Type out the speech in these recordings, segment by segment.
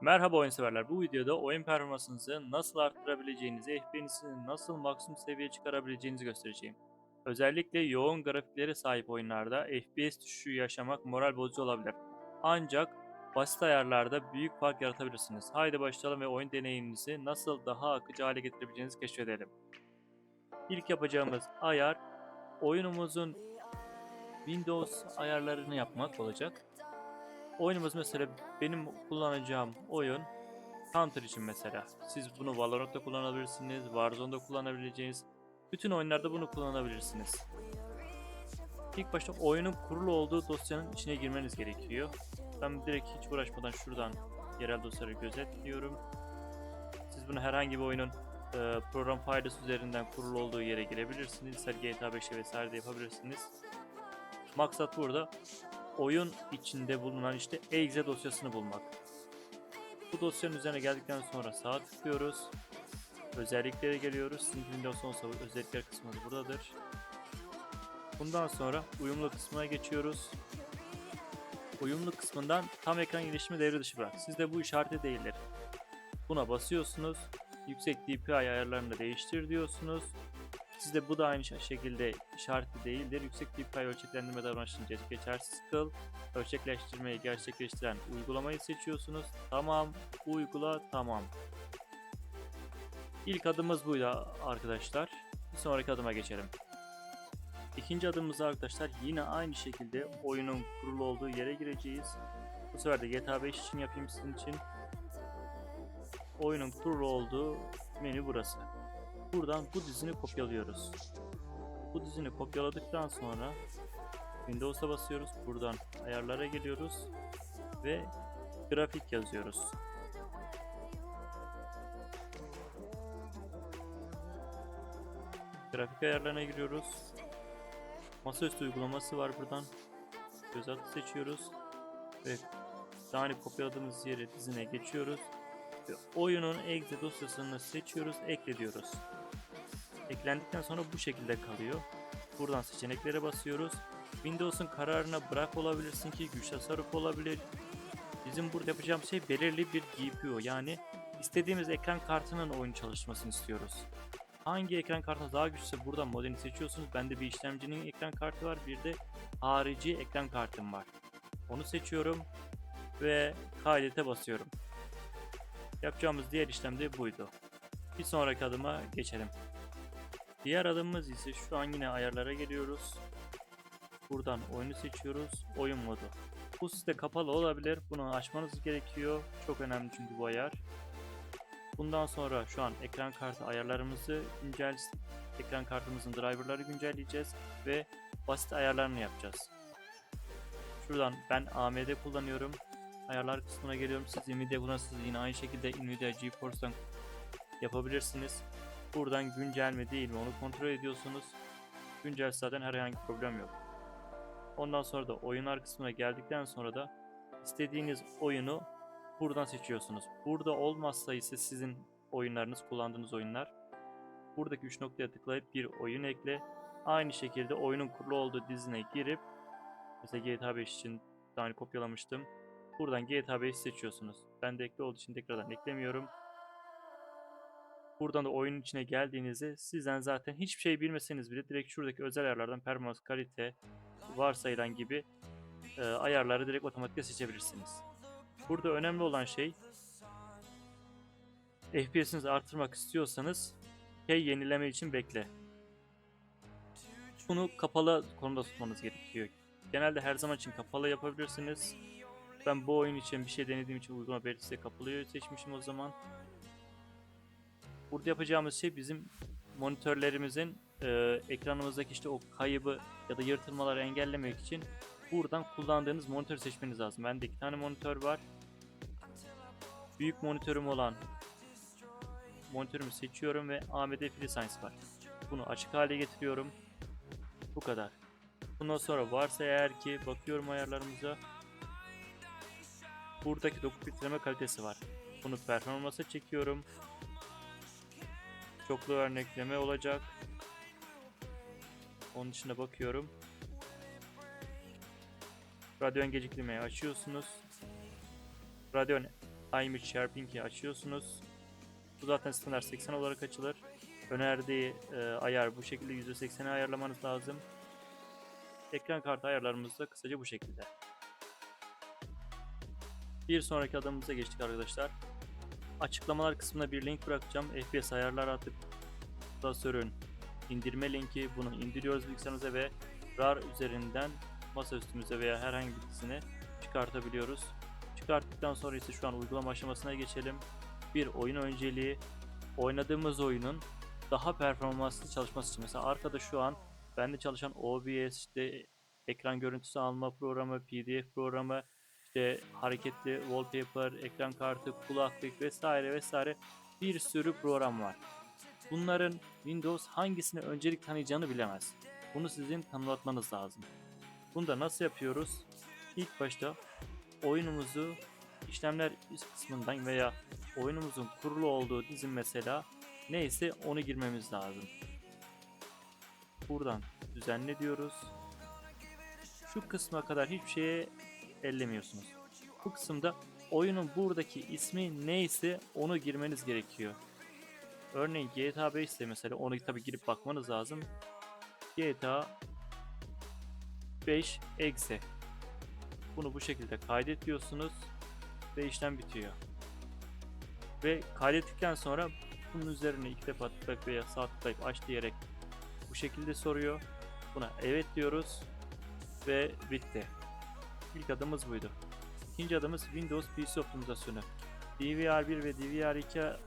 Merhaba oyun severler. Bu videoda oyun performansınızı nasıl arttırabileceğinizi, FPS'ini nasıl maksimum seviyeye çıkarabileceğinizi göstereceğim. Özellikle yoğun grafiklere sahip oyunlarda FPS düşüşü yaşamak moral bozucu olabilir. Ancak basit ayarlarda büyük fark yaratabilirsiniz. Haydi başlayalım ve oyun deneyiminizi nasıl daha akıcı hale getirebileceğinizi keşfedelim. İlk yapacağımız ayar oyunumuzun Windows ayarlarını yapmak olacak. Oyunumuz mesela benim kullanacağım oyun Counter için mesela. Siz bunu Valorant'ta kullanabilirsiniz, Warzone'da kullanabileceğiniz bütün oyunlarda bunu kullanabilirsiniz. İlk başta oyunun kurulu olduğu dosyanın içine girmeniz gerekiyor. Ben direkt hiç uğraşmadan şuradan yerel dosyaları gözetliyorum. Siz bunu herhangi bir oyunun program faydası üzerinden kurulu olduğu yere girebilirsiniz. Mesela GTA 5'e vesaire de yapabilirsiniz. Maksat burada oyun içinde bulunan işte exe dosyasını bulmak. Bu dosyanın üzerine geldikten sonra sağ tıklıyoruz. Özelliklere geliyoruz. Sizin Windows 10 özellikler kısmı buradadır. Bundan sonra uyumlu kısmına geçiyoruz. Uyumlu kısmından tam ekran gelişimi devre dışı bırak. Sizde bu işareti değildir. Buna basıyorsunuz. Yüksek DPI ayarlarını değiştir diyorsunuz. Sizde bu da aynı şekilde işareti değildir. Yüksek DPI ölçeklendirme davranışını geçersiz kıl. Ölçekleştirmeyi gerçekleştiren uygulamayı seçiyorsunuz. Tamam, uygula, tamam. İlk adımımız buydu arkadaşlar. Bir sonraki adıma geçelim. İkinci adımımızda arkadaşlar yine aynı şekilde oyunun kurulu olduğu yere gireceğiz. Bu sefer de GTA 5 için yapayım sizin için. Oyunun kurulu olduğu menü burası. Buradan bu dizini kopyalıyoruz. Bu dizini kopyaladıktan sonra Windows'a basıyoruz. Buradan ayarlara geliyoruz ve grafik yazıyoruz. Grafik ayarlarına giriyoruz. Masaüstü uygulaması var buradan. Göz altı seçiyoruz ve daha önce kopyaladığımız yere dizine geçiyoruz ve oyunun exe dosyasını seçiyoruz, ekle diyoruz. Eklendikten sonra bu şekilde kalıyor. Buradan seçeneklere basıyoruz. Windows'un kararına bırak olabilirsin ki güç tasarrufu olabilir. Bizim burada yapacağımız şey belirli bir GPU, yani istediğimiz ekran kartının oyun çalışmasını istiyoruz. Hangi ekran kartı daha güçlüyse buradan modelini seçiyorsunuz. Bende bir işlemcinin ekran kartı var, bir de harici ekran kartım var. Onu seçiyorum ve kaydete basıyorum. Yapacağımız diğer işlem de buydu. Bir sonraki adıma geçelim. Diğer adımımız ise şu an yine ayarlara geliyoruz. Buradan oyunu seçiyoruz. Oyun modu. Bu sizde kapalı olabilir. Bunu açmanız gerekiyor. Çok önemli çünkü bu ayar. Bundan sonra şu an ekran kartı ayarlarımızı ekran kartımızın driverları güncelleyeceğiz ve basit ayarlarını yapacağız. Şuradan ben AMD kullanıyorum. Ayarlar kısmına geliyorum. Siz Nvidia kullanırsanız yine aynı şekilde Nvidia GeForce'dan yapabilirsiniz. Buradan güncel mi değil mi onu kontrol ediyorsunuz. Güncel zaten herhangi bir problem yok. Ondan sonra da oyunlar kısmına geldikten sonra da istediğiniz oyunu buradan seçiyorsunuz. Burada olmazsa ise sizin oyunlarınız, kullandığınız oyunlar, buradaki 3 noktaya tıklayıp bir oyun ekle. Aynı şekilde oyunun kurulu olduğu dizine girip mesela GTA 5 için daha önce kopyalamıştım. Buradan GTA 5 seçiyorsunuz. Ben de ekli olduğu için tekrardan eklemiyorum. Buradan da oyunun içine geldiğinizde sizden zaten hiçbir şey bilmeseniz bile direkt şuradaki özel ayarlardan performans, kalite, varsayılan gibi ayarları direkt otomatik seçebilirsiniz. Burada önemli olan şey, FPS'inizi artırmak istiyorsanız yenileme için bekle. Bunu kapalı konuda tutmanız gerekiyor. Genelde her zaman için kapalı yapabilirsiniz. Ben bu oyun için bir şey denediğim için uygulama belirtisi kapalı seçmişim o zaman. Burada yapacağımız şey bizim monitörlerimizin ekranımızdaki işte o kaybı ya da yırtılmaları engellemek için buradan kullandığınız monitör seçmeniz lazım. Bende 2 tane monitör var. Büyük monitörüm olan monitörümü seçiyorum ve AMD FreeSense var. Bunu açık hale getiriyorum. Bu kadar. Bundan sonra varsa eğer ki bakıyorum ayarlarımıza. Buradaki doku filtreleme kalitesi var. Bunu performansa çekiyorum. Çoklu örnekleme olacak. Onun dışında bakıyorum. Radeon geciktirmeyi açıyorsunuz. Radeon Timer Sharping'i açıyorsunuz. Bu zaten standart 80 olarak açılır. Önerdiği ayar bu şekilde %80'e ayarlamanız lazım. Ekran kartı ayarlarımız da kısaca bu şekilde. Bir sonraki adımımıza geçtik arkadaşlar. Açıklamalar kısmına bir link bırakacağım. FPS ayarlar atıp klasörün indirme linki, bunu indiriyoruz bilgisayarımıza ve RAR üzerinden masaüstümüze veya herhangi birisine çıkartabiliyoruz. Çıkarttıktan sonra ise şu an uygulama aşamasına geçelim. Bir oyun önceliği, oynadığımız oyunun daha performanslı çalışması için. Mesela arkada şu an bende çalışan OBS, işte ekran görüntüsü alma programı, PDF programı, işte hareketli wallpaper, ekran kartı, kulaklık vesaire vesaire bir sürü program var. Bunların Windows hangisine öncelik tanıyacağını bilemez. Bunu sizin tanımlatmanız lazım. Bunu da nasıl yapıyoruz? İlk başta oyunumuzu işlemler üst kısmından veya oyunumuzun kurulu olduğu dizin mesela neyse onu girmemiz lazım. Buradan düzenle diyoruz. Şu kısma kadar hiçbir şeye ellemiyorsunuz. Bu kısımda oyunun buradaki ismi neyse onu girmeniz gerekiyor. Örneğin GTA 5 ise mesela onu tabi girip bakmanız lazım. GTA 5 exe. Bunu bu şekilde kaydet diyorsunuz ve işlem bitiyor. Ve kaydettikten sonra bunun üzerine iki defa tıklayıp veya sağ tıklayıp aç diyerek bu şekilde soruyor. Buna evet diyoruz ve bitti. İlk adımımız buydu. İkinci adımımız Windows PC optimizasyonu. DVR1 ve DVR2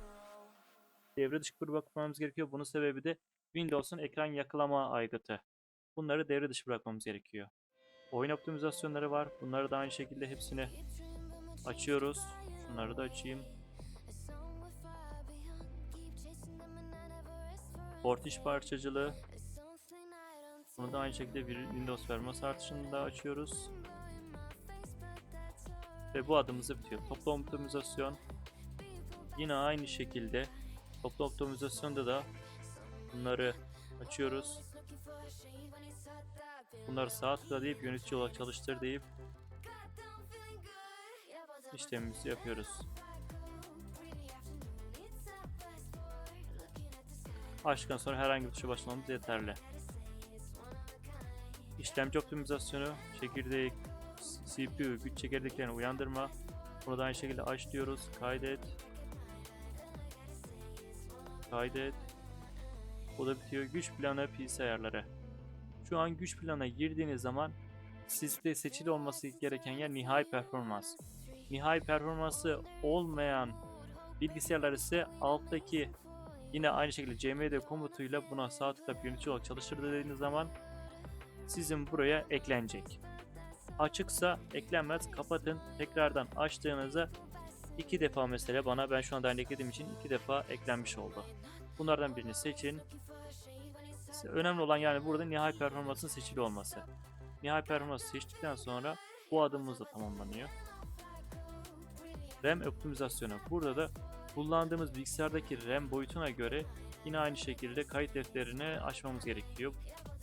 devre dışı bırakmamız gerekiyor. Bunun sebebi de Windows'un ekran yakalama aygıtı. Bunları devre dışı bırakmamız gerekiyor. Oyun optimizasyonları var. Bunları da aynı şekilde hepsini açıyoruz. Şunları da açayım. Port iş parçacılığı. Bunu da aynı şekilde bir Windows performans artışını da açıyoruz. Ve bu adımız bitiyor. Toplu optimizasyon. Yine aynı şekilde toplu optimizasyonda da bunları açıyoruz. Bunları sağ tıkla deyip yönetici olarak çalıştır deyip işlemimizi yapıyoruz. Açtıktan sonra herhangi bir tuşa basmamız yeterli. İşlemci optimizasyonu, çekirdek, CPU, güç çekirdeklerini uyandırma. Bunu da aynı şekilde aç diyoruz. Kaydet. Kaydet. Bu da bitiyor. Güç planı, PC ayarları. Şu an güç plana girdiğiniz zaman sizde seçili olması gereken yer nihai performans. Nihai performansı olmayan bilgisayarlar ise alttaki yine aynı şekilde cmd komutuyla buna sağ tıklayıp yönetici olarak çalıştır dediğiniz zaman sizin buraya eklenecek. Açıksa eklenmez, kapatın. Tekrardan açtığınızda iki defa mesela ben şu anda eklediğim için iki defa eklenmiş oldu. Bunlardan birini seçin. Önemli olan yani burada nihai performansın seçili olması. Nihai performansı seçtikten sonra bu adımımız da tamamlanıyor. RAM optimizasyonu. Burada da kullandığımız bilgisayardaki RAM boyutuna göre yine aynı şekilde kayıt defterini açmamız gerekiyor.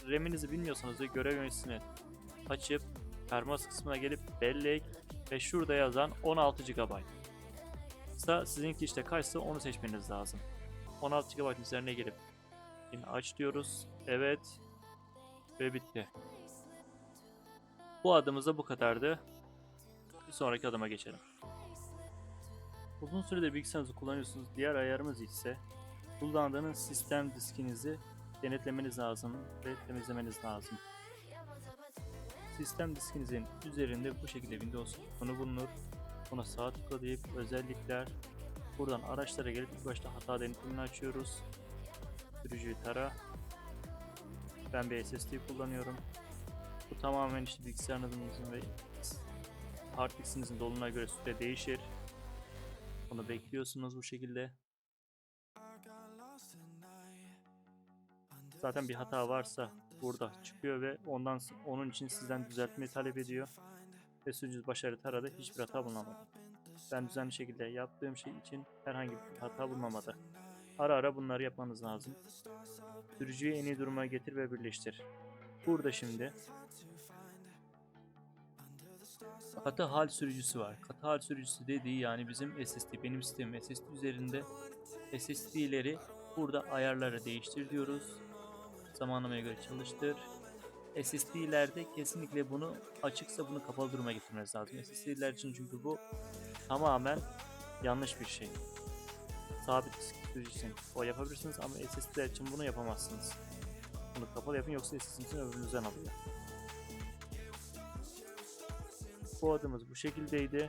RAM'inizi bilmiyorsanız da görev yöneticisini açıp performans kısmına gelip bellek ve şurada yazan 16 GB. Sizinki işte kaçsa onu seçmeniz lazım. 16 GB üzerine gelip yine aç diyoruz. Evet. Ve bitti. Bu adımız da bu kadardı. Bir sonraki adıma geçelim. Uzun süredir bilgisayarınızı kullanıyorsunuz. Diğer ayarımız ise kullandığınız sistem diskinizi denetlemeniz lazım ve temizlemeniz lazım. Sistem diskinizin üzerinde bu şekilde Windows butonu bulunur. Buna sağ tıklayıp özellikler, buradan araçlara gelip ilk başta hata denetimini açıyoruz. Sürücüyü tara. Ben bir SSD kullanıyorum. Bu tamamen işte bilgisayarınızın ve hard diskinizin doluluğuna göre süre değişir. Bunu bekliyorsunuz bu şekilde. Zaten bir hata varsa burada çıkıyor ve onun için sizden düzeltmeyi talep ediyor. Ve sürücü başarılı taradı, hiçbir hata bulunamadı. Ben düzenli şekilde yaptığım şey için herhangi bir hata bulunamadı. Ara ara bunları yapmanız lazım. Sürücüyü en iyi duruma getir ve birleştir. Burada şimdi Katı hal sürücüsü var. Katı hal sürücüsü dediği yani bizim SSD, benim sistemim SSD üzerinde. SSD'leri burada ayarları değiştir diyoruz. Zamanlamaya göre çalıştır. SSD'lerde kesinlikle bunu açıksa bunu kapalı duruma getirmeniz lazım. SSD'ler için çünkü bu tamamen yanlış bir şey. Sabit disk sürücü için o yapabilirsiniz ama SSD'ler için bunu yapamazsınız. Bunu kapalı yapın yoksa SSD'nin ömrünüzden alıyor. Bu adımız bu şekildeydi.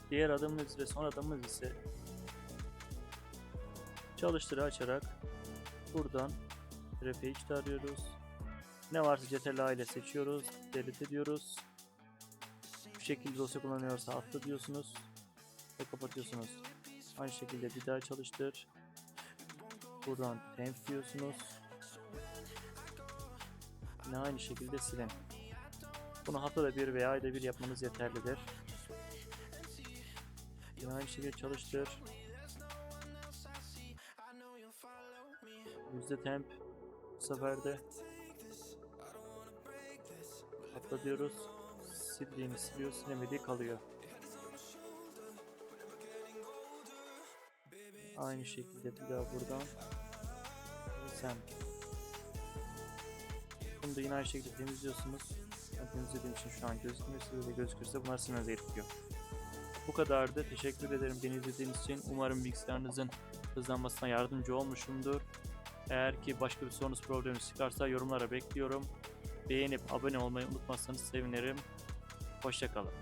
Diğer adımımız ve son adımımız ise çalıştırı açarak buradan repage'de arıyoruz. Ne varsa CTRL ile seçiyoruz. Delete ediyoruz. Bu şekilde dosya kullanıyorsa atla diyorsunuz ve kapatıyorsunuz. Aynı şekilde bir daha çalıştır. Buradan temp diyorsunuz. Yine aynı şekilde silin. Bunu haftada bir veya ayda bir yapmanız yeterlidir. Yine aynı şekilde çalıştır. %temp bu sefer de atla diyoruz. Sildiğini siliyor, silemediği kalıyor. Aynı şekilde bir daha buradan sen. Bunu da yine aynı şekilde temizliyorsunuz. Ben temizlediğim için şu an gözükmüyor. Size de gözükürse bunlar silmenize gerekiyor. Bu kadardı. Teşekkür ederim beni izlediğiniz için. Umarım bilgisayarınızın hızlanmasına yardımcı olmuşumdur. Eğer ki başka bir sorunuz probleminiz çıkarsa yorumlara bekliyorum. Beğenip abone olmayı unutmazsanız sevinirim. Hoşça kalın.